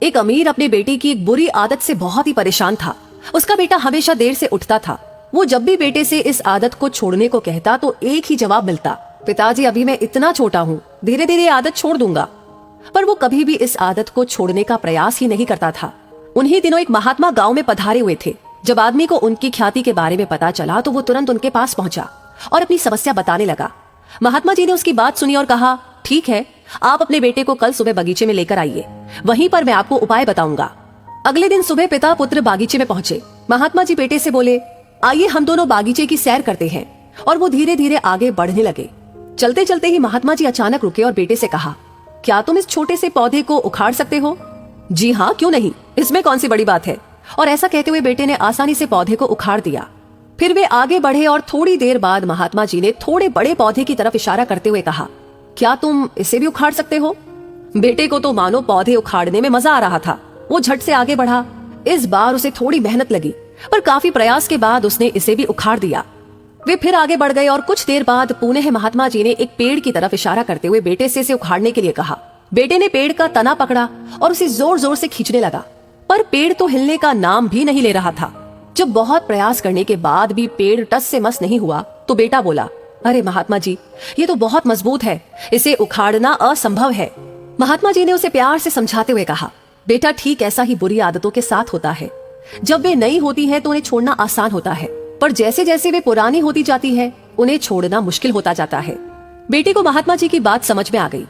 एक अमीर अपने बेटे की एक बुरी आदत से बहुत ही परेशान था। उसका बेटा हमेशा देर से उठता था। वो जब भी बेटे से इस आदत को छोड़ने को कहता तो एक ही जवाब मिलता, पिताजी अभी मैं इतना छोटा हूँ, धीरे धीरे आदत छोड़ दूंगा। पर वो कभी भी इस आदत को छोड़ने का प्रयास ही नहीं करता था। उन्हीं दिनों एक महात्मा गांव में पधारे हुए थे। जब आदमी को उनकी ख्याति के बारे में पता चला तो वो तुरंत उनके पास पहुंचा और अपनी समस्या बताने लगा। महात्मा जी ने उसकी बात सुनी और कहा, ठीक है, आप अपने बेटे को कल सुबह बगीचे में लेकर आइए, वहीं पर मैं आपको उपाय बताऊंगा। अगले दिन सुबह पिता पुत्र बागीचे में पहुंचे। महात्मा जी बेटे से बोले, आइए हम दोनों बागीचे की सैर करते हैं। और वो धीरे धीरे आगे बढ़ने लगे। चलते चलते ही महात्मा जी अचानक रुके और बेटे से कहा, क्या तुम इस छोटे से पौधे को उखाड़ सकते हो? जी हाँ, क्यों नहीं, इसमें कौन सी बड़ी बात है। और ऐसा कहते हुए बेटे ने आसानी से पौधे को उखाड़ दिया। फिर वे आगे बढ़े और थोड़ी देर बाद महात्मा जी ने थोड़े बड़े पौधे की तरफ इशारा करते हुए कहा, क्या तुम इसे भी उखाड़ सकते हो? बेटे को तो मानो पौधे उखाड़ने में मजा आ रहा था। वो झट से आगे बढ़ा। इस बार उसे थोड़ी मेहनत लगी, पर काफी प्रयास के बाद उसने इसे भी उखाड़ दिया। वे फिर आगे बढ़ गए और कुछ देर बाद पुनः महात्मा जी ने एक पेड़ की तरफ इशारा करते हुए बेटे से इसे उखाड़ने के लिए कहा। बेटे ने पेड़ का तना पकड़ा और उसे जोर जोर से खींचने लगा, पर पेड़ तो हिलने का नाम भी नहीं ले रहा था। जब बहुत प्रयास करने के बाद भी पेड़ टस से मस नहीं हुआ तो बेटा बोला, अरे महात्मा जी, ये तो बहुत मजबूत है, इसे उखाड़ना असंभव है। महात्मा जी ने उसे प्यार से समझाते हुए कहा, बेटा ठीक ऐसा ही बुरी आदतों के साथ होता है। जब वे नई होती हैं तो उन्हें छोड़ना आसान होता है, पर जैसे जैसे वे पुरानी होती जाती है उन्हें छोड़ना मुश्किल होता जाता है। बेटे को महात्मा जी की बात समझ में आ गई।